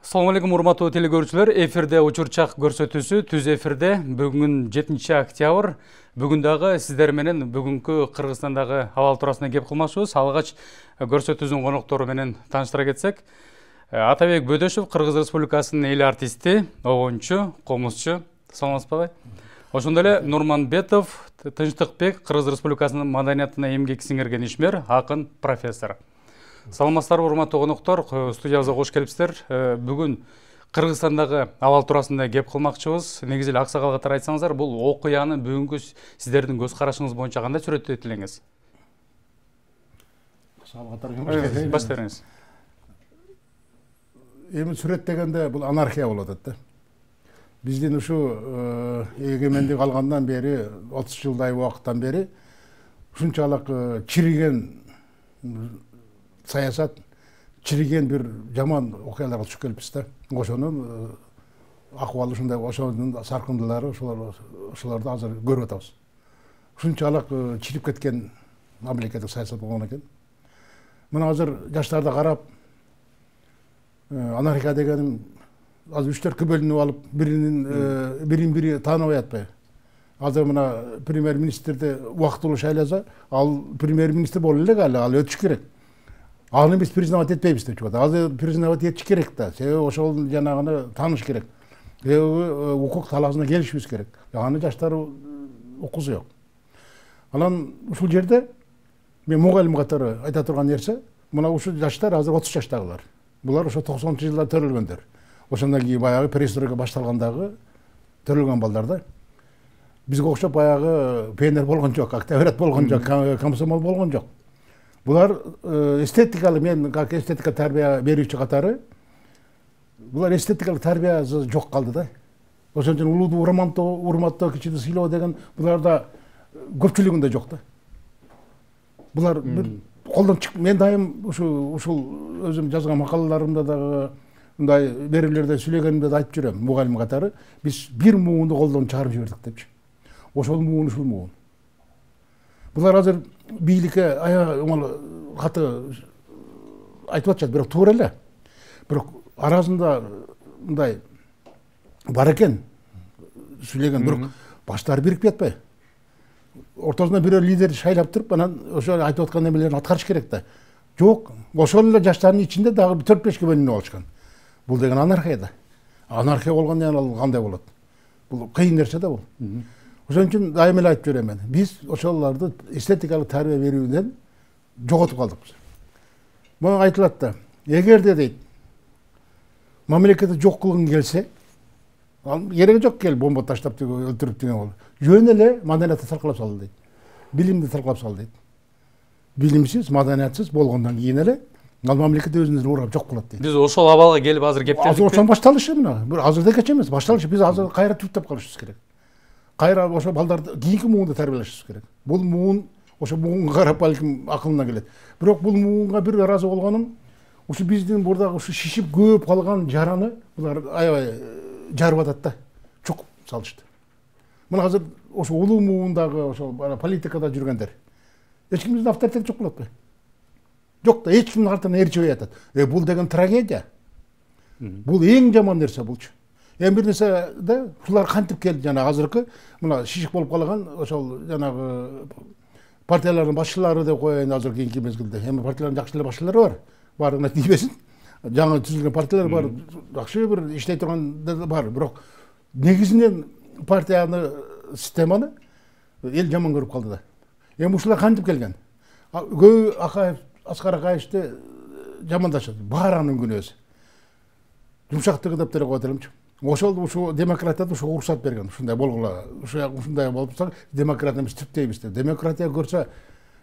Assalamu alaikum, урматтуу телекөрүүчүлөр. Эфирде учурчак көрсөтүүсү түз эфирде. Бүгүн 7 октябрь. Бүгүн дагы сиздер менен бүгүнкү Кыргызстандагы абал туурасында кеп кылмакчыбыз. Алгач көрсөтүүбүздүн коноктору менен тааныштыра кетсек, Атабек Бөдөшев, Кыргыз Республикасынын эл артисти, обончу, комузчу. Саламатсызбы? Ошондой эле Нурманбетов Тынчтыкбек, Кыргыз Республикасынын маданиятына эмгек сиңирген ишмер, акын, профессор. Саламатсыздарбы, урматтуу коноктор, студиябызга кош келипсиздер. Бүгүн Кыргызстандагы абал туурасында кеп кылмакчыбыз. Негизи эле аксакал катары айтсаңыздар, бул окуяны бүгүнкү сиздердин көз карашыңыз боюнча кандай сүрөттөйт элеңиз? Аксакал катары баштайбыз. Эми сүрөттөгөндө бул анархия болуп атат да. Биздин ушу эгемендик алгандан бери 30 жылдай убакыттан бери ушунчалык чириген саясат, чириген бир жаман окуяларга түшүп келиппиз да. Ошонун акыбалы ушундай, ошонун саркындылары ошолорду азыр көрүп атабыз. Ушунчалык чирип кеткен мамлекеттик саясат болгон экен. Мына азыр жаштарды карап, анархия дегенин азыр 3-4 бөлүнүп алып, бирин бири тааныбай атпайбы. Азыр мына премьер-министрди убактылуу шайласа, ал премьер-министр боло элек, ал өтүш керек. Аны биз признавать этпейбиз деп чыгат. Азыр признавать этиш керек да. Себеби ошол жанагыны тааныш керек. Укук талаасына келишибиз керек. Аны жаштар укуусу жок. Анан ушул жерде мен мугалим катары айта турган нерсе, мына ушул жаштар азыр 30 жаштагылар. Булар ошо 90-жылдар төрөлгөндөр. Ошондон кийин баягы перестройка башталгандагы төрөлгөн балдар да. Бизге окшоп баягы пионер болгон жок, октябрят болгон жок, комсомол болгон жок. Булар эстетикалык, мен как эстетика тарбия берүүчү катары, булар эстетикалык тарбия жок калды да. Ошон үчүн улууду урматтоо, кичиди сыйлоо деген буларда көпчүлүгүндө жок да. Булар бир колдон чык, мен дайым ушул өзүм жазган макалаларымда дагы мындай берүүлөрдө сүйлөгөнүмдө да айтып жүрөм, мугалим катары, биз бир муунду колдон чыгарып жибердик депчи. Ошол муун, ушул муун. Булар азыр бийликке каты айтып атышат, бирок туура эле. Бирок арасында мындай бар экен сүйлөгөн, бирок баштары бирикпей атпайбы. Ортосуна бирөө лидер шайлап туруп, анан ошо айтып аткан эмелерин аткарыш керек да. Жок, ошол эле жаштардын ичинде дагы 4-5 бөлүнүп алышкан. Бул деген анархия да. Анархия болгондон кийин ал кандай болот? Бул кыйын нерсе да бул. Ошон үчүн дайым эле айтып жүрөм мен. Биз ошолорду эстетикалык тарбия берүүдөн жоготуп калдык. Мага айтылат да, эгерде дейт, мамлекетти жок кылгың келсе, кереги жок кел бомба таштап өлтүрүп деген бол. Жөн эле маданиятты талкалап сал дейт. Билимди талкалап сал дейт. Билимсиз, маданиятсыз болгондон кийин эле ал мамлекет өзүнүн урап жок кылат дейт. Биз ошол абалга келип азыр кеп келдик. Азыр ошон башталышы мына. Бир азырда кече эмес, башталышы. Биз азыр кайра түптөп калышыбыз керек. Кайра ошо балдарды кийинки муунду тарбиялашыбыз керек. Бул муун ошо муунга карап балким акылына келет. Бирок бул муунга бир ыраазы болгонум, ушу биздин бурдагы ушу шишип көп калган жараны булар аябай жарып атат да. Чукуп салышты. Мына азыр ошо улуу муундагы ошо политикада жүргөндөр эч кимдин авторитети жок болот атпайбы? Жок да, эч кимдин артынан ээрчибей атат. Бул деген трагедия. Бул эң жаман нерсе булчу. Эми бир нерсе да, ушулар кантип келди жана азыркы мына шишик болуп калган ошол жанагы партиялардын башчылары деп коеюн азыр кийинки мезгилде. Эми партиялардын жакшы эле башчылары бар. Баарына тийбесин. Жаңы түзүлгөн партиялар бар. Жакшы бир иштей турган бар. Бирок негизинен партияны, системаны эл жаман көрүп калды да. Эми ушулар кантип келген? Көбү Аскар Акаевичти жамандашат. Баарынын күнөөсү. Жумшактыгы деп деле коет элемчи. Ошол демократияда ошо уруксат берген. Ушундай болгула. Ушундай болупса, демократия эмес түптейбиз деп. Демократия көрсө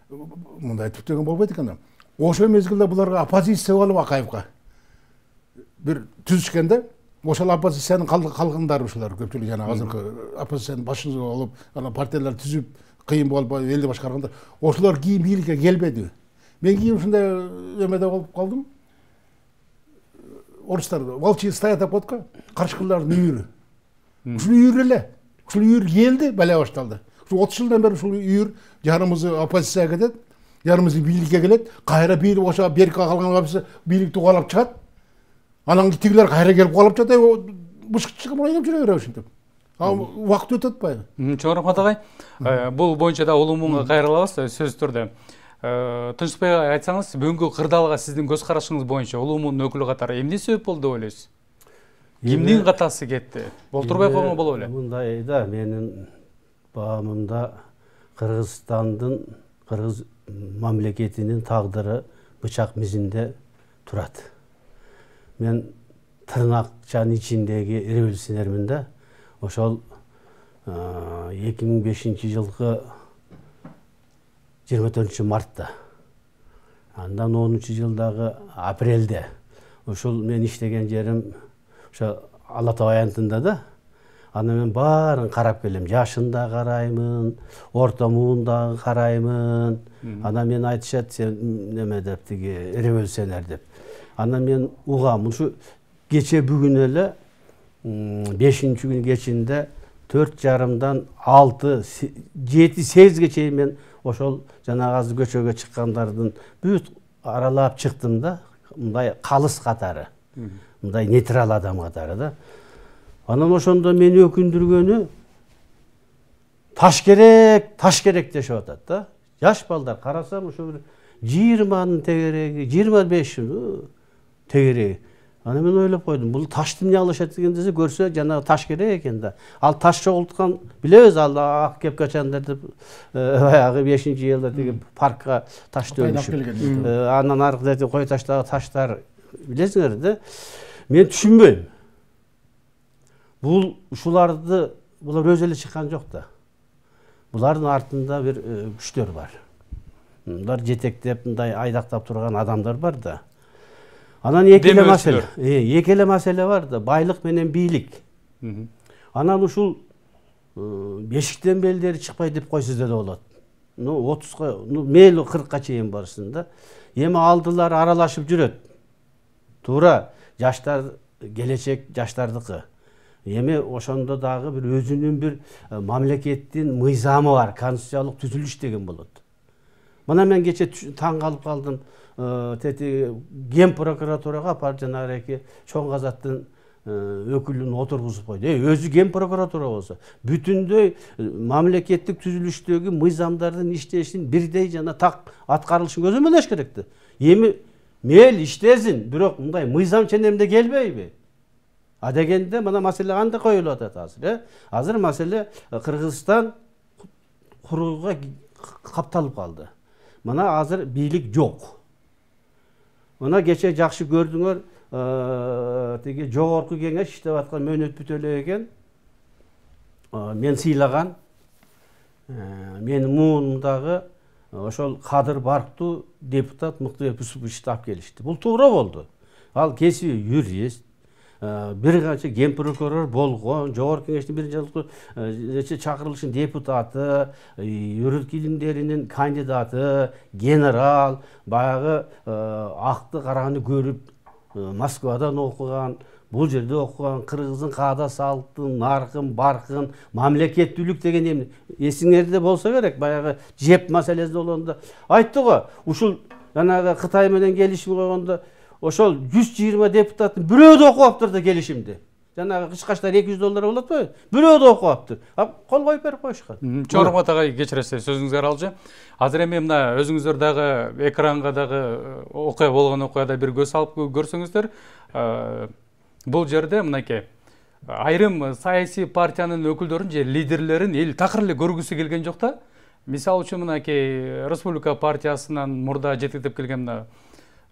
мындай түптөгөн болбойт экен. Ошол мезгилде буларга оппозиция болуп Акаевга бир түзүшкөндө, ошол оппозициянын калгандары ушулар көпчүлүк жана азыркы оппозициянын башчысы болуп, анан партиялар түзүп, кыйын болуп элди башкарганда, ошолор кийин бийликке келбеди. Мен кийин ушундай эмеде болуп калдым. Орустар волчьи стая деп коет го, карчкылардын үйүрү. Ушул үйүр эле. Ушул үйүр келди, бала башталды. Ушул 30 жылдан бери ушул үйүр жарымызы оппозицияга кетет, ярымызы бийликке келет, кайра бийлик ошо берке калган оппозиция бийликти кубалап чыгат. Анан тигилер кайра келип калып жатат, бышкы чыгып ойнап жүрө берет ушинтип. Убакыт өтөт атпайбы? Чоң рахмат агай. Бул боюнча да улуу муңга кайрылабыз сөзсүз түрдө. Тынчбек агай, айтсаңыз, бүгүнкү кырдаалга сиздин көз карашыңыз боюнча улуу муңдун өкүлү катары эмне себеп болду деп ойлойсуз? Кимдин катасы кетти? Болтурбай койгонго боло беле? Мындай да, менин баамымда Кыргызстандын, кыргыз мамлекетинин тагдыры бычак мизинде турат. Мен тырнакчанын ичиндеги революционермин да. Ошол 2005-жылкы 24-мартта, андан 10-жылдагы апрелде, ошол мен иштеген жерим ошо Ала Тоо аянтында да. Аны мен баарын карап келем. Жашын да караймын, орто муун да караймын. Анан мен айтышат, сен неме деп, тиги революционер деп. Анан мен угам, ушу кече бүгүн эле 5-күн кечинде 4:30-дан 6-7-8ге чейин мен ошол жанагы азыр көчөгө чыккандардын бүт аралап чыктым да, мындай калыс катары, мындай нейтрал адам катары да. Анан ошондо мени өкүндүргөнү таш керек дешип атат да. Жаш балдар карасам ошо бир 20-нын тегереги, 25-нын тегереги. Аны мен ойлоп койдум, бул ташты эмне алышат деген десе, көрсө жана таш керек экен да. Ал таш чогулткан билебиз, ал ак кепкачандар деп баягы 5-жылда тиги паркка таш төгүшүп. Анан аркы кой таштагы таштар билесиңер да. Мен түшүнбөйм. Ушуларды булар өзү эле чыккан жок да. Булардын артында бир күчтөр бар. Булар жетектеп, мындай айдактап турган адамдар бар да. Анан эки эле маселе бар да, байлык менен бийлик. Анан ушул бешиктен белдери чыкпай деп койсуз да болот. 30га, мейли 40ка чейин барсын да. Эми алдылар аралашып жүрөт. Туура, жаштар, келечек жаштардыкы. Эми ошондо дагы бир өзүнүн бир мамлекеттин мыйзамы бар, конституциялык түзүлүш деген болот. Мына мен кече таң калып калдым. Тети Ген прокуратурага апарып жанагы чоң казаттын өкүлүн отургузуп койду. Өзү Ген прокуратура болсо, бүтүндөй мамлекеттик түзүлүштөгү мыйзамдардын иштешин бирдей жана так аткарылышын көзөмөлдөш керек да. Эми мел иштесин, бирок мындай мыйзам ченемде келбейби? А дегенде мына маселе кандай коюлуп атат азыр, Азыр маселе Кыргызстан курууга капталып калды. Мына азыр бийлик жок. Мына кече жакшы көрдүңөр, тиги жогорку кеңеш иштеп аткан мөөнөт бүтө эле экен. Мен сыйлаган, менин муунумдагы ошол Кадыр Барктуу депутат Мыктыбек Юсуповичти алып келишти. Бул туура болду. Ал кесиби юрист, бир канча ген прокурор болгон, жогорку кеңештин биринчи чакырылышын депутаты, юридик илимдеринин кандидаты, генерал, баягы акты караны көрүп Москвадан окуган, бул жерде окуган, кыргыздын каада салттын, наркын, баркын, мамлекеттүүлүк деген эмне эсиңерде болсо керек. Баягы жеп маселеси болгондо айтты го, ушул жанагы Кытай менен келишим койгондо ошол 120 депутаттын бирөө да окуптыр да келишимди. Жанагы кычкачтар $200 болот го, бирөө да окуптыр. Кол коюп берип коюшкан. Чоң рахмат агай, кечиресиз, сөзүңүзгө аралжы. Азыр эми мына өзүңүздөр дагы экранга дагы окуя болгон окуяда бир көз салып көрсөңүздөр, бул жерде мынакей айрым саясий партиянын өкүлдөрүн же лидерлерин эл такыр эле көргүсү келген жок да. Мисалы үчүн мынакей Республика партиясынан мурда жетектеп келген мына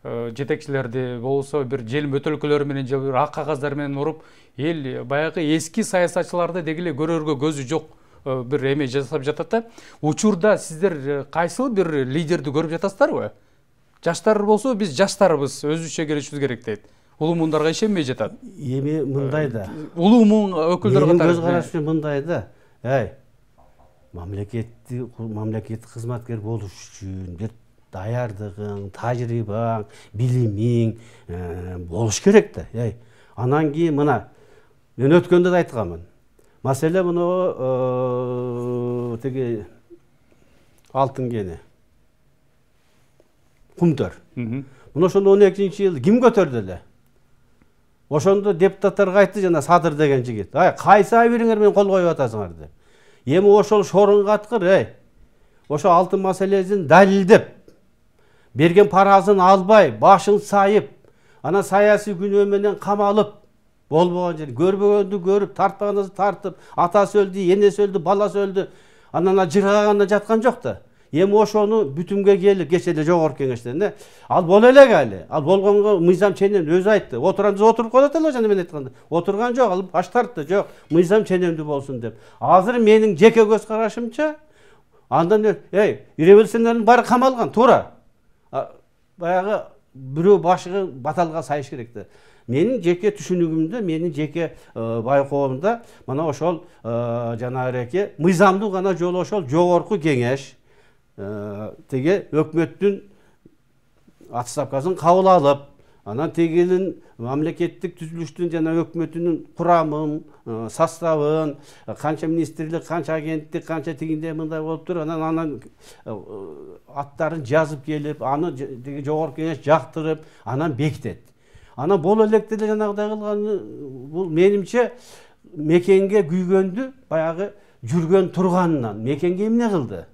жетекчилерди болсо бир желим өтөлкөлөр менен же бир ак кагаздар менен уруп, эл баягы эски саясатчыларды дегиле көрөргө көзү жок бир эме жасап жатат да. Учурда сиздер кайсыл бир лидерди көрүп жатасыздарбы? Жаштар болсо биз жаштарбыз, өзүбүзчө келишибиз керек дейт. Улуу муундарга ишенбей жатат. Эми мындай да. Улуу муун өкүлдөр катары көз карашы мындай да. Мамлекеттик кызматкер болуш үчүн бир даярдыгың, тажрыйбаң, билимиң болуш керек да. Анан кийин мына мен өткөндө да айтканмын. Маселе муну тиги алтын кени. Кумтөр. Муну ошондо 12-жылы ким көтөрдү эле? Ошондо депутаттарга айтты жана Садыр деген жигит. Кайсы бириңер менен кол коюп атасыңар деп. Эми ошол шорун каткыр, ошо алтын маселесин далилдеп, берген парасын албай, башын сайып, ана саясий күнөө менен камалып, болбогон жер, көрбөгөндү көрүп, тартпаганды тартып, атасы өлдү, энеси өлдү, баласы өлдү, анан жыргаганда жаткан жок да. Эми ошону бүтүмгө келип, кечээ эле жогорку кеңештен, ал боло элек али. Ал болгонго мыйзам ченемдүү өзү айтты. Отурамыз отуруп коет эле жана мен айтканда. Отурган жок, ал баш тартты, жок, мыйзам ченемдүү болсун деп. Азыр менин жеке көз карашымча, андан революционерлердин баары камалган, туура. Баягы бирөө башыгы баталга сайыш керек да. Менин жеке түшүнүгүмдө, менин жеке байкоомдо мына ошол жанагы мыйзамдуу гана жолу ошол жогорку кеңеш теге өкмөттүн отставкасын кабыл алып, анан тегилин мамлекеттик түзүлүштүн жана өкмөтүнүн курамын, составын, канча министрлик, канча агенттик, канча тигиндей мындай болуп туруп, анан аттарын жазып келип, аны теге жогорку кеңеш жактырып, анан бекитет. Анан боло электе эле жанагыдай кылганы бул менимче мекенге күйгөндү баягы жүргөн турганынан мекенге эмне кылды?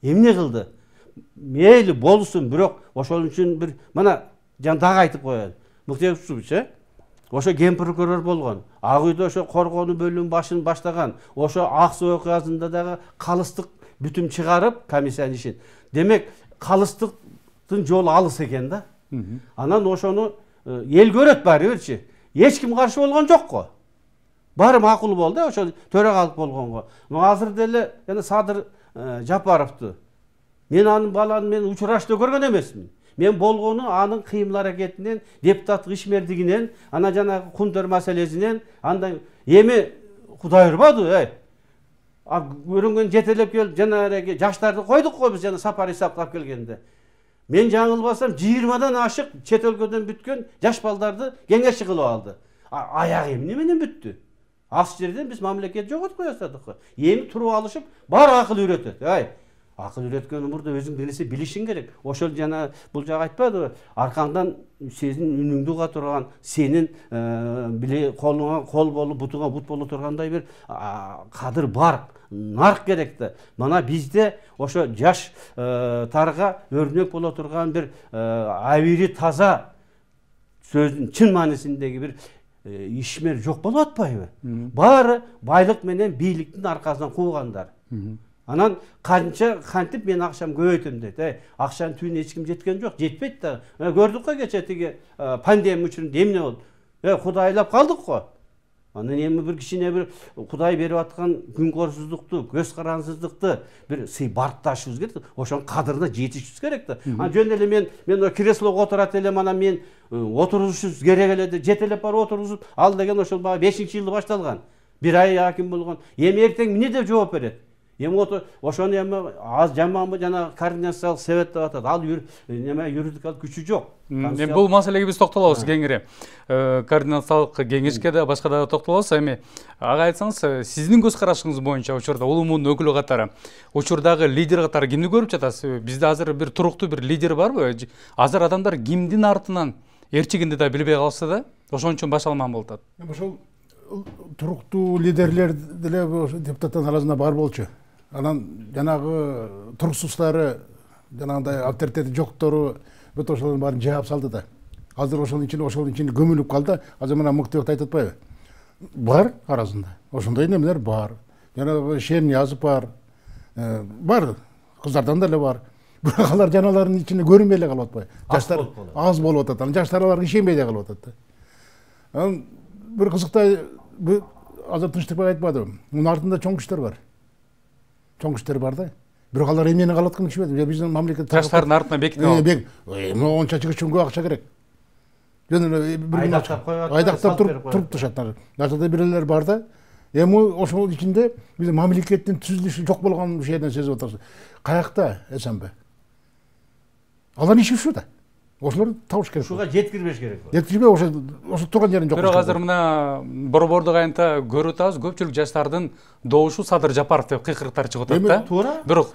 Эмне кылды? Мейли болсун, бирок ошол үчүн бир мына дагы айтып коеюн. Муктарчы, ошо ген прокурор болгон. Ак үйдө ошо коргонуу бөлүмүнүн башын баштаган. Ошо ак суу окуясында дагы калыстык бүтүм чыгарып комиссиянын ишин. Демек, калыстыктын жолу алыс экен да. Анан ошону эл көрөт баары бирчи. Эч ким каршы болгон жок го. Баары макул болду, ошо төрагалык болгонго. Азыр деле жана Садыр Жапаровду. Мен анын баланы мен учурашта көргөн эмесмин. Мен болгону анын кыймыл аракетинен, депутаттык ишмердигинен, ана жанагы кунтөр маселесинен, андай эми Кудай урбады, көрүнгөн жетелеп келип жанагы жаштарды койдук го биз жана сапар исаптап келгенде. Мен жаңылбасам 20дан ашык чет өлкөдөн бүткөн жаш балдарды кеңешчи кылып алды. Аягы эмне менен бүттү? Аз жерден биз мамлекет жоготкой жасадык. Эми туруп алышып, бар акыл үйрөтөт. Акыл үйрөткөн мурда өзүң нерсе билишиң керек. Ошол жана бул жагы айтпадыбы? Аркаңдан сенин үнүңдү уга турган, сенин колуңа кол болуп, бутуңа бут боло тургандай бир кадыр бар, нарк керек да. Мана бизде ошо жаш тарга өрнөк боло турган бир абийри таза сөздүн чын маанисиндеги бир ишмер жок болуп атпайбы? Баары байлык менен бийликтин аркасынан куугандар. Анан канча кантип мен акчам көбөйтөм дейт. Акчанын түбүнө эч ким жеткен жок, жетпейт да. Көрдүк го кече тиги пандемия учурунда эмне болду? Кудайлап калдык го. Анан эми бир кичине бир Кудай берип аткан күнкөрсүздүктү, көз карансыздыкты бир сый баркташыбыз керек. Ошонун кадырына жетишибиз керек да. Жөн эле мен креслого отурат элем, анан мен отурушубуз керек эле деп жетелеп барып отургузуп ал деген ошол 5-жылы башталган. Бир ай аким болгон. Эми эртең эмне деп жооп берет? Эми ошону эми аз жаманбы жана координациялык совет деп атат. Ал неме юридикалык күчү жок. Бул маселеге биз токтолобуз кеңири. Координациялык кеңешке да башка да токтолобуз. Эми ага айтсаңыз, сиздин көз карашыңыз боюнча учурда улумуун өкүлү катары, учурдагы лидер катары кимди көрүп жатасыз? Бизде азыр бир туруктуу бир лидер барбы? Азыр адамдар кимдин артынан ээрчигинди да билбей калышты да. Ошон үчүн башалман болуп атат. Ошол туруктуу лидерлер деле депутаттардын арасында бар болчу. Анан жанагы туруксуздары, жанагындай авторитети жоктору бүт ошолордун баарын жаап салды да. Азыр ошонун ичинде көмүлүп калды. Азыр мына Муктыбек айтып атпайбы? Бар арасында. Ошондой немелер бар. Жанагы Шерниязов бар. Бар. Кыздардан деле бар. Бирок алар жаналардын ичинде көрүнбөй эле калып атпайбы? Жаштар аз болуп атат. Анан жаштар аларга ишенбей эле калып атат да. Анан бир кызыктай азыр Тынчтыкбек айтпадыбы? Мунун артында чоң күчтөр бар. Чоң күчтөр бар да. Бирок алар эмнени калып атканын түшүнбөйт. Биздин мамлекет жаштардын артынан бекитип алып. Эми онча чыгыш үчүн көп акча керек. Жөн эле бир айдактап туруп турушат. Жаштарда бирелер бар да. Эми ошол ичинде биздин мамлекеттин түзүлүшү жок болгон жерден сезип атабыз. Каякта Эсенбе? Алар иши ушул да. Ошолорду табыш керек. Ушуга жеткирбеш керек. Жеткирбей ошо турган жерин жок. Бирок азыр мына борбордук аянтта көрүп атабыз, көпчүлүк жаштардын добушу Садыр Жапаров деп кыйкырыктар чыгып атат да. Туура. Бирок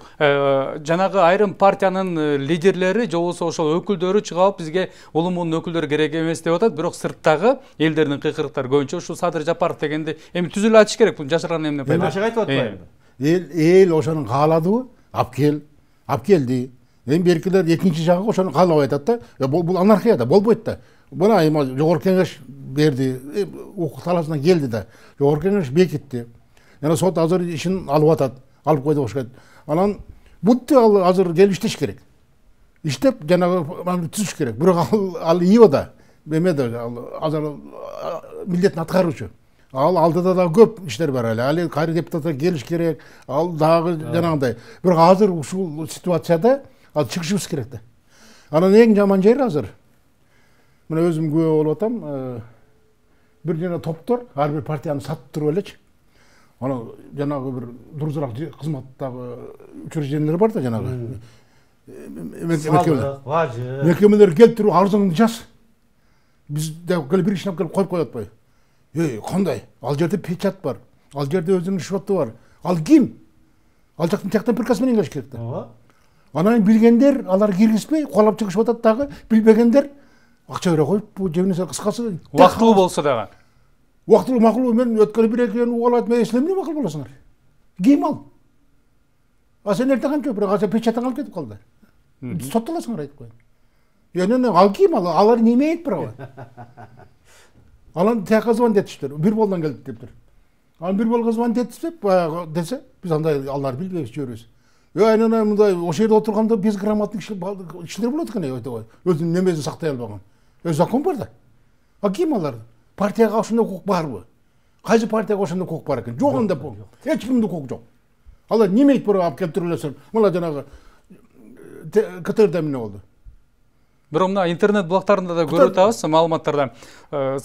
жанагы айрым партиянын лидерлери же болбосо ошол өкүлдөрү чыгып алып бизге улумунун өкүлдөрү керек эмес деп атат. Бирок сырттагы элдердин кыйкырыктары көбүнчө ушул Садыр Жапаров дегенди эми түзүлүп атыш керек, бул жашырган эмне Мен ачык айтып атпаймынбы? Эл ошону кааладыбы? Алып келди. Эми беркилер экинчи жагы ошону каалабай атат да. Бул анархия да, болбойт да. Мына эми жогорку кеңеш берди, укук талаасына келди да. Жогорку кеңеш бекитти. Жана сот азыр ишин алып атат, алып койду окшойт. Анан бутты ал азыр келип иштеш керек. Иштеп жанагы түзүш керек. Бирок ал ИО да, эме да азыр милдетин аткаруучу. Ал алдыда да көп иштер бар эле. Али кайра депутаттар келиш керек. Ал дагы жанагындай. Бирок азыр ушул ситуацияда ал чыгышыбыз керек да. Анан эң жаман жери азыр. Мына өзүм күбө болуп атам. Бир жана топтор ар бир партияны сатып туруп элечи. Ана жанагы бир дурузураак кызматтагы учреждениялер бар да жанагы. Мекемелер келтирип арызыңды жаз. Биз да бир ишине келип коюп атпайбы? Кандай? Ал жерде печат бар. Ал жерде өзүнүн шоту бар. Ал ким? Ал жактан тияктан приказ менен келиш керек да. Анан билгендер алар киргизбей колап чыгышып атат дагы, билбегендер акча бере коюп, бул жебине кыскасы убактылуу болсо дагы. Убактылуу макул, мен өткөлү бир экен болот, мен эсилем эмне макул болосуңар? Ким ал? Сен эртең канча бирок печаттан алып кетип калды. Соттолосуңар айтып коеюн. Ал ким ал? Алар не имеет права? Анан тияка звонить этиштер. Бир болдан келдик дептир. Анан бир болго звонить этип баягы десе, биз андай алар билбейбиз, жүрөбүз. Айнана мындай ошол жерде отурганда безграмотный кишилер болот экен ойтой. Өзүнүн немесин сактай албаган. Закон бар да. А ким алар? Партияга ошондой укук барбы? Кайсы партияга ошондой укук бар экен? Жок анда бул. Эч кимде укук жок. Алар немейт бирок алып келип туруп мына жанагы КТРда эмне болду? Бирок мына интернет блоктарында да көрүп атабыз, маалыматтарда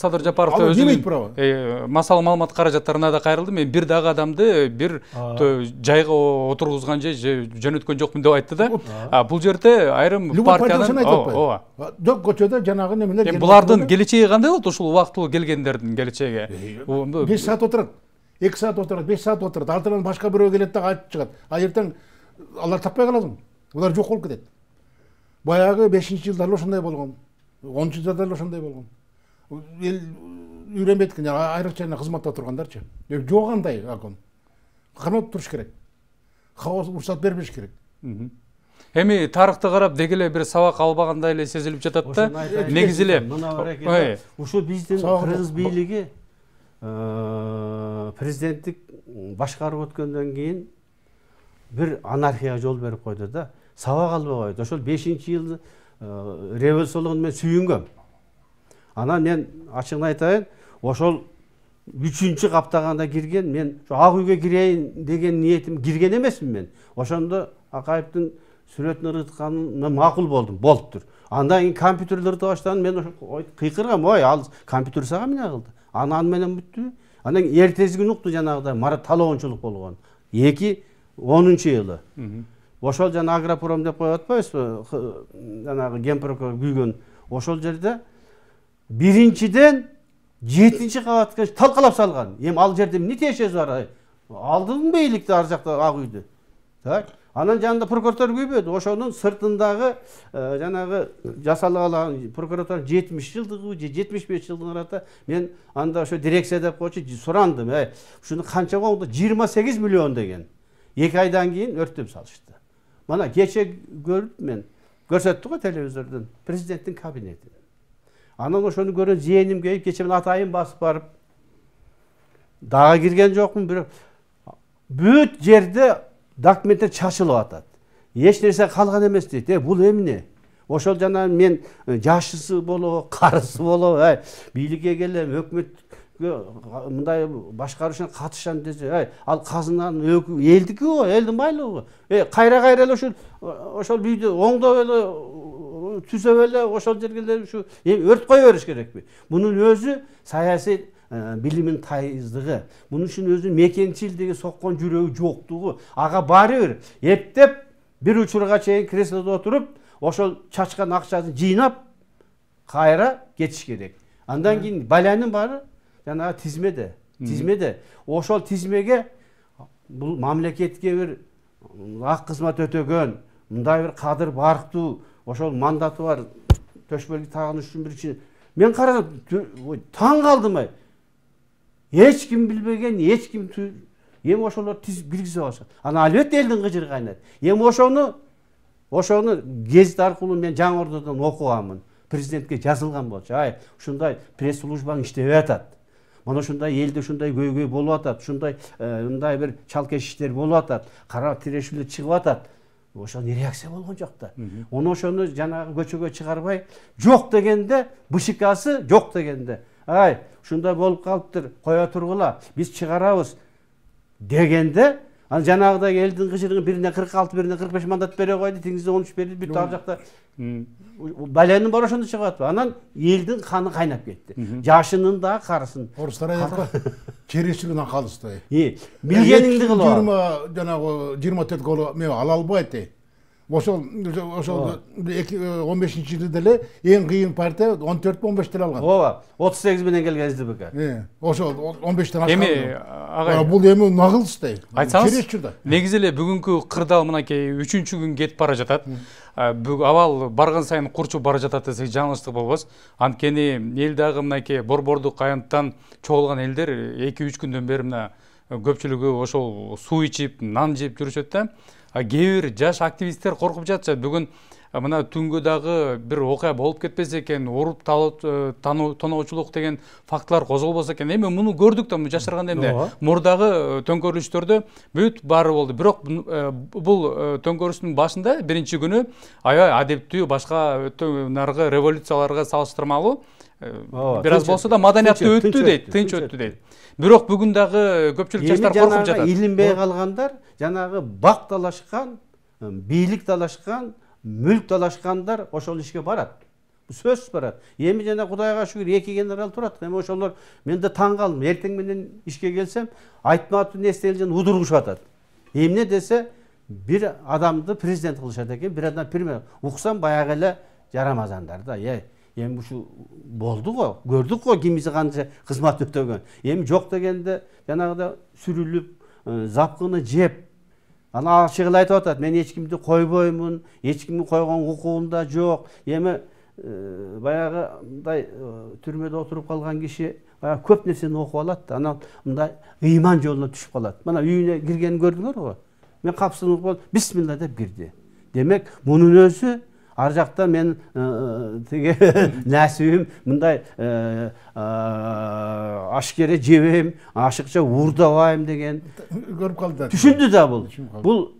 Садыр Жапаров өзүнүн масал маалымат каражаттарына да кайрылды. Мен бир дагы адамды бир жайга отургузган же жөнөткөн жокмун деп айтты да. Бул жерде айрым партиянын жок көчөдө жанагы немелер. Булардын келечеги кандай болот? Ушул убактылуу келгендердин келечеги. 5 саат отурат. 2 саат отурат, 5 саат отурат. Артынан башка бирөө келет да айтып чыгат. Эртең алар таппай каласың. Булар жок болуп кетет. Баягы 5-жылдарда ошондой болгон. 10-жылдарда ошондой болгон. Эл үйрөнбөйт экен, айрыкча кызматта тургандарчы. Жок андай акон. Канат туруш керек. Хаос уруксат бербеш керек. Эми тарыхты карап деги эле бир сабак албагандай эле сезилип жатат да. Негизи эле ушул биздин кыргыз бийлиги президенттик башкарып өткөндөн кийин бир анархияга жол берип койду да. Сабак албай койду. Ошол 5-жыл революциялыгын мен сүйүнгөм. Анан мен ачыгын айтайын, ошол 3-чү каптаганда кирген, мен ак үйгө кирейин деген ниетим кирген эмесмин мен. Ошондо Акаевдин сүрөтүн ыргытканына макул болдум, болуптур. Андан кийин компьютерлерди баштадым, мен ошо кыйкыргам, ал компьютер сага эмне кылды? Анан менен бүттү. Анан эртеси күнү укту жанагыдай мара талоончулук болгон. 2010-жылы. Ошол жана агропром деп коюп атпайбызбы? Жанагы генпрокурор күйгөн. Ошол жерде биринчиден 7-чи кабатка талкалап салган. Эми ал жерде эмне тиешеси бар? Алдың бейликти ар жакта ак үйдү. Так. Анан жанында прокурор күйбөдү. Ошонун сыртындагы жанагы жасалган прокурор 70 жылдыгы же 75 жылдыгын арата мен анда ошо дирекция деп койчу сурандым. Ушуну канча болду? 28 миллион деген. 2 айдан кийин өрттөп салышты. Мана кече көрүп мен көрсөттү го телевизордон президенттин кабинетин. Анан ошону көрүп зээним кейип кече мен атайын басып барып дагы кирген жокмун, бирок бүт жерде документтер чачылып атат. Эч нерсе калган эмес дейт. Бул эмне? Ошол жана мен жашысы болобу, карысы болобу, бийликке келем, өкмөт мындай башкаруу катышам десе, ал казынанын элдики го, элдин байлыгы. Кайра эле ошол бүйдө оңдоп эле түзөп эле ошол жерге ушу өрт кое бериш керекпи? Мунун өзү саясий билимин тайыздыгы, мунун үчүн өзү мекенчилдиги, соккон жүрөгү жоктугу, ага баары бир эптеп бир учурга чейин креслодо отуруп, ошол чачкан акчасын жыйнап, кайра кетиш керек. Андан кийин баланын баары жанагы тизмеде. Тизмеде. Ошол тизмеге бул мамлекетке бир ак кызмат өтөгөн, мындай бир кадыр барктуу, ошол мандаты бар төшбөлгү тагыныш үчүн биринчи мен карадым, таң калдым. Эч ким билбеген, эч ким эми ошолор тиз билгизе алышат. Ана албетте элдин кыжыры кайнайт. Эми ошону гезит аркылуу мен Жаңы Ордодон окуганмын. Президентке жазылган болчу. Ай, ушундай пресс-службаң иштебей атат. Mana ушундай элде ушундай көйгөй болуп атат, ушундай мындай бир чалкеш иштер болуп атат, кара тирешүүлөр чыгып атат. Ошол не реакция болгон жок да. Ошону жанагы көчөгө чыгарбай, жок дегенде, БШКсы жок дегенде, ай, ушундай болуп калыптыр, кое тургула, биз чыгарабыз дегенде, аны жанагыдай элдин кыжырыгын бирине 46, бирине 45 мандат бере койду, теңизде 13 берди, бүт ар жакта баланын бар ошондо чыгып атпы. Анан элдин каны кайнап кетти. Жашынын да карысын. Орустар аятка чересчилигин калысты. Билгениңди кылып. 24 гол мен ала албайт. Ошол 15-жылы деле эң кыйын партия 14-15 деле алган. Ооба, 38 менен келген СДБК. Ошол 15тен ашкан. Эми агай, бул эми нагылыстай. Айтсаңыз, негизи эле бүгүнкү кырдаал мынакей 3-күн кетип бара жатат. Абал барган сайын курчуп бара жатат десек жаңылыштык болбос. Анткени эл дагы мынакей борбордук аянттан чогулган элдер 2-3 күндөн бери мына көпчүлүгү ошол суу ичип, нан жеп жүрүшөт да. Кээ бир жаш активисттер коркуп жатышат. Бүгүн мына түнгө дагы бир окуя болуп кетпесе экен, уруп тоноочулук деген фактылар козголбосо экен. Эми муну көрдүк да, жашырганда эмне мурдагы төңкөрүлүштөрдө бүт баары болду. Бирок бул төңкөрүштүн башында биринчи күнү аябай адептүү, башка наркы революцияларга салыштырмалуу бир аз болсо да маданияттуу өттү дейт, тынч өттү дейт. Бирок бүгүн дагы көпчүлүк жаштар коркуп жатат. Илинбей калгандар, жанагы бак талашкан, бийлик талашкан, мүлк талашкандар ошол ишке барат. Сөзсүз барат. Эми жана Кудайга шүгүр 2 генерал турат. Эми ошолор мен да таң калдым. Эртең менен ишке келсем, айтматуу нестелжен удургушуп атат. Эмне десе, бир адамды президент кылышат экен, бир адам премьер. Уксам баягы эле жарамазандар да. Эми ушу болду го, көрдүк го кимиси канча кызмат өтөгөн. Эми жок дегенде жанагыда сүрүлүп, запкыны жеп, ана ачыгын айтып атат, мен эч кимди койбоймун, эч кимди койгон укугум да жок. Эми баягындай түрмөдө отуруп калган киши көп нерсени окуп алат да, анан мындай ыйман жолуна түшүп калат. Мына үйүнө киргенин көрдүңөр го. Мен капсыны болуп, бисмилла деп кирди. Демек, мунун өзү ар жакта мен тиге насибим мындай ашкере жебейм, ашыкча уурдабайм деген көрүп калды. Түшүндү да бул. Бул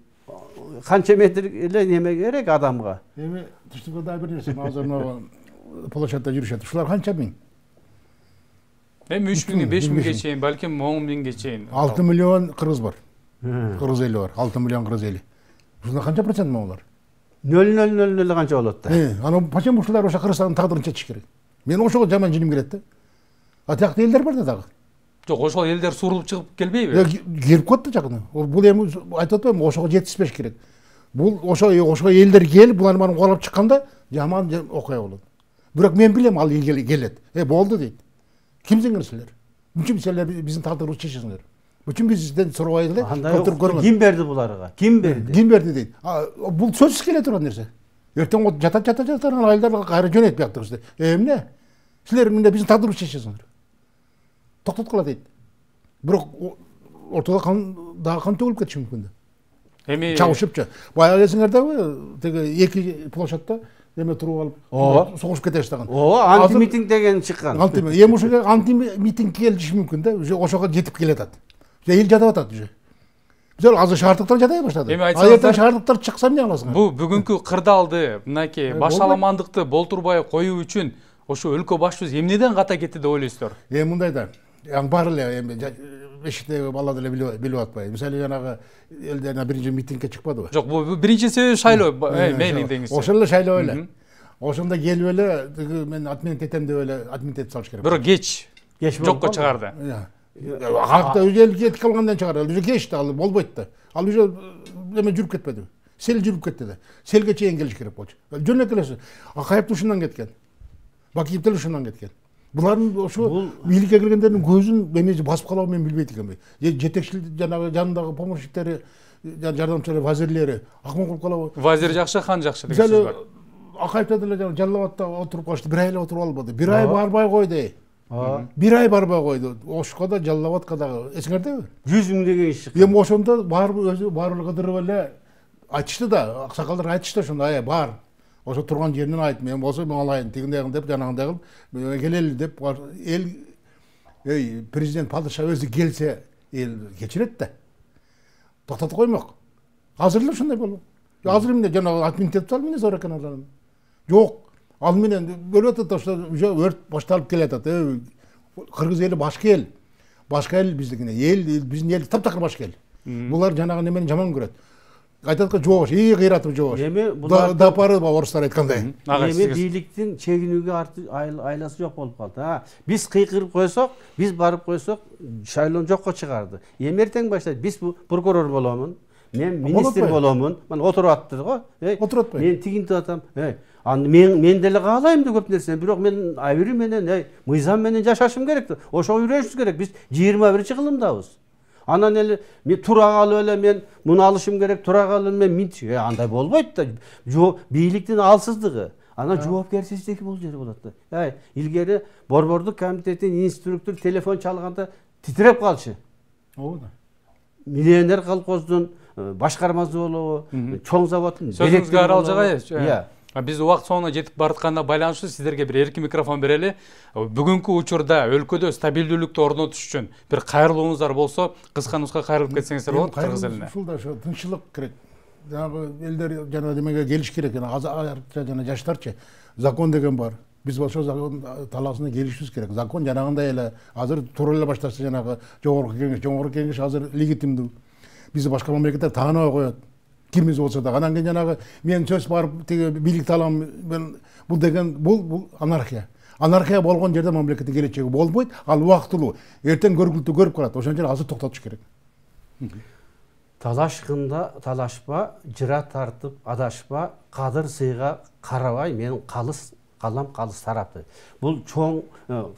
канча метр эле неме керек адамга. Эми түштүккө да бир нерсе, азыр площадьда жүрүшөт. Ушулар канча миң? Эми 3000, 5000ге чейин, балким 10000ге чейин. 6 миллион кыргыз бар. Кыргыз эли бар. 6 миллион кыргыз эли. Ушунда канча процент болар? 0,000 канча болот да. Анан почему ушулар ошо Кыргызстандын тагдырын чечиш керек? Мен ошого жаман жиним келет да. Атактуу элдер бар да дагы. Жок, ошол элдер сурулуп чыгып келбейби? Келип коет да жакын. Бул эми айтып атпаймынбы, ошого жетишпеш керек. Бул ошо элдер келип, буларды баарын куалап чыкканда жаман окуя болот. Бирок мен билем, ал келет. Болду дейт. Кимсиңер силер? Үчүн силер биздин тагдырыбызды чечесиңер. Үчүн бизден сурабай эле контур көргөн. Ким берди буларга? Ким берди? Ким берди дейт. Бул сөзсүз келе турган нерсе. Эртең жата айылдар кайра жөнөйт бияктырсыздар. Эмне? Силер мында биздин тагдырыбызды чечесиңер. Токтоткула дейт. Бирок ортодо дагы кан төгүлүп кетиши мүмкүн да. Эми чабышыпчы. Баягы элесиңер дагы теги 2 площадьта эме туруп алып согушуп кете баштаган. Анти-митинг деген чыккан. Эми ошо анти-митинг келиши мүмкүн да, уже ошого жетип келатат. Эл жатып атат уже. Биз азыр шаардыктан жатай баштады. Ертең шаардыктар чыкса эмне кыласыңар? Бул бүгүнкү кырдаалды, мынакей башаламандыкты болтурбай коюу үчүн ошо өлкө башчыбыз эмнеден ката кетти деп ойлойсуздар? Мындай да. Бар эле эми бешиктеги бала деле билип атпайбы. Мисалы жанагы элдер биринчи митингге чыкпадыбы? Жок, бул биринчи себеби шайлоо, мейли деңиз. Ошол эле шайлоо эле. Ошондо келип эле мен отмена этем деп эле отмена этип салыш керек. Бирок кеч жокко чыгарды. Акта эл кетип калгандан чыгарат. Уже кечти, ал болбойт да. Ал уже эме жүрүп кетпеди. Сел жүрүп кетти да. Селге чейин келиш керек болчу. Жөн эле келесиз. Акаев ушундан кеткен. Бакиев деле ошондон кеткен. Булардын ошо бийликке киргендердин көзүн эмне басып калабы мен билбейт экенмин. Жетекчил жанагы жанындагы помощниктери, жардамчылары, вазирлери акмон кылып калабы. Вазир жакшы, хан жакшы деген сөз бар. Акаевда деле Жалал Абадта отуруп калышты, 1 ай эле отуруп албады. 1 ай барбай койду. 1 ай барбай койду. Ошко да Жалал Абадка дагы эсиңердеби? 100 миң деген иш чыкты. Эми ошондо барып өзү барып кыдырып эле айтышты да, аксакалдар айтышты ошондо, бар. Ошо турган жеринен айт, мен болсо мен алайын, тигиндей деп, жанагындай кылып, келели деп, эл президент падыша өзү келсе, эл кечирет да. Токтотуп коймок. Азыр эле ошондой болду. Азыр эмне жанагы отминтеп ал менен зор экен алар. Жок, ал менен бөлөт ошо уже өрт башталып келатат. Кыргыз эли башка эл. Башка эл биздикине. Эл биздин эл таптакыр башка эл. Булар жанагы немени жаман көрөт. Айтат ко жоош, кыйратып жоош. Эми булар дапары орустар айткандай. Эми бийликтин чегинүүгө айласы жок болуп калды. Биз кыйкырып койсок, биз барып койсок, шайлоо жокко чыгарды. Эми эртең баштайт, биз прокурор боломун, мен министр боломун. Мына отуруп аттыр го. Отуруп атпайбы? Мен тигинтип атам. Мен деле каалайм да көп нерсени, бирок мен айбiri менен, мыйзам менен жашашым керек. Ошого үйрөнүшүбүз керек. Биз 21-кылымдабыз. Анан эле мен тура калып эле мен муну алышым керек, тура калып мен андай болбойт да. Бийликтин алсыздыгы. Анан жоопкерчиликтеги бул жери болот да. Илгери борбордук комитеттин инструктор телефон чалганда титиреп калчу. Ооба. Миллионер колхоздун башкармасы болобу, чоң заводдун сөзүңүзгө арал жагай. Биз убакыт соңуна жетип баратканына байланыштуу сиздерге бир эркин микрофон берели. Бүгүнкү учурда өлкөдө стабилдүүлүктү орнотуш үчүн бир кайрылууңуздар болсо, кыска нуска кайрылып кетсеңиздер болот кыргыз элине. Ушул да ошо тынччылык керек. Жанагы элдер жана демеге келиш керек, жана жаштарчы. Закон деген бар. Биз ошо закон талаасына келишибиз керек. Закон жанагындай эле азыр туура эле башташты, жанагы жогорку кеңеш азыр легитимдүү. Бизди башка мамлекеттер тааныбай коет. Кимиз болсо да, анан кийин жанагы мен сөз барып тиги бийликти алам, мен бул деген бул анархия. Анархия болгон жерде мамлекеттин келечеги болбойт, ал убактылуу. Эртең көргүлтү көрүп калат. Ошон жерде азыр токтотуш керек. Талашкында талашпа, жыра тартып адашпа, кадыр сыйга карабай, мен калам калыс тарапты. Бул чоң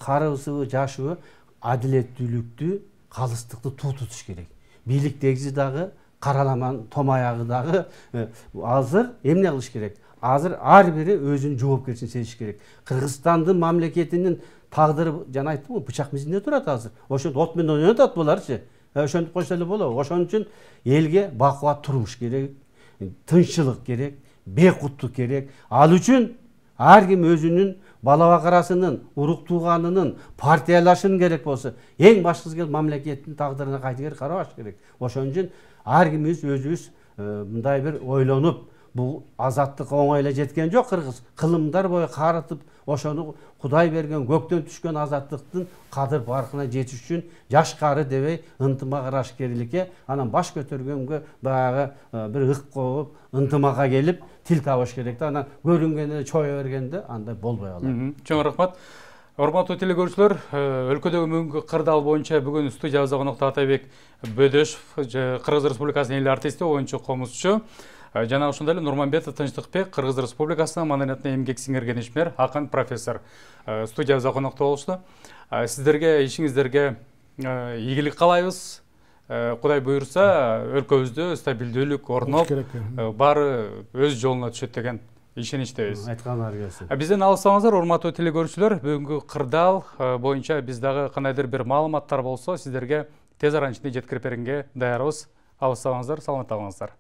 карыбызыбы, жашыбы адилеттүүлүктү, калыстыкты тутуш керек. Бийликтеги дагы караламан томаягы дагы азыр эмне кылыш керек? Азыр ар бири өзүнүн жоопкерчилигин сезиш керек. Кыргызстандын мамлекетинин тагдыры жана айттым го, бычак мизинде турат азыр. Ошентип от менен ойнотот буларчы. Ошентип койсо эле болобу. Ошон үчүн элге бакубат турмуш керек, тынччылык керек, бейкуттук керек. Ал үчүн ар ким өзүнүн бала бакарасынын, урук тууганынын партиялашын керек болсо, эң башкысы келип мамлекеттин тагдырына кайтыр карабаш керек. Ошон үчүн ар кимибиз өзүбүз мындай бир ойлонуп, бул азаттык оңой эле жеткен жок кыргыз. Кылымдар бою карытып, ошону Кудай берген көктөн түшкөн азаттыктын кадыр баркына жетиш үчүн жашкары дебей ынтымак арашкерликке, анан баш көтөргөнгө баягы бир ык коюп, ынтымакка келип тил табыш керек да. Анан көрүнгенде чоя бергенде андай болбой калат. Чоң рахмат. Урматтуу телекөрүүчүлөр, өлкөдөгү бүгүнкү кырдаал боюнча бүгүн студиябызда конокто Атайбек Бөдөшов, Кыргыз Республикасынын эл артисти, оюнчу, комузчу, жана ошондой эле Нурманбетов Тынчтыкбек, Кыргыз Республикасынын маданиятына эмгек сиңирген ишмер, акын, профессор студиябызда конокто болушту. Сиздерге, ишиңиздерге ийгилик каалайбыз. Кудай буйрса, өлкөбүздө стабилдүүлүк орноп, баары өз жолуна түшөт деген ишеничтебиз. Айтканыңар келсин. Бизден алыстабаңыздар, урматтуу телекөрүүчүлөр. Бүгүнкү кырдаал боюнча биз дагы кандайдыр бир маалыматтар болсо, сиздерге тез арада жеткирип бергенге даярбыз. Алыстабаңыздар, саламатта болуңуздар.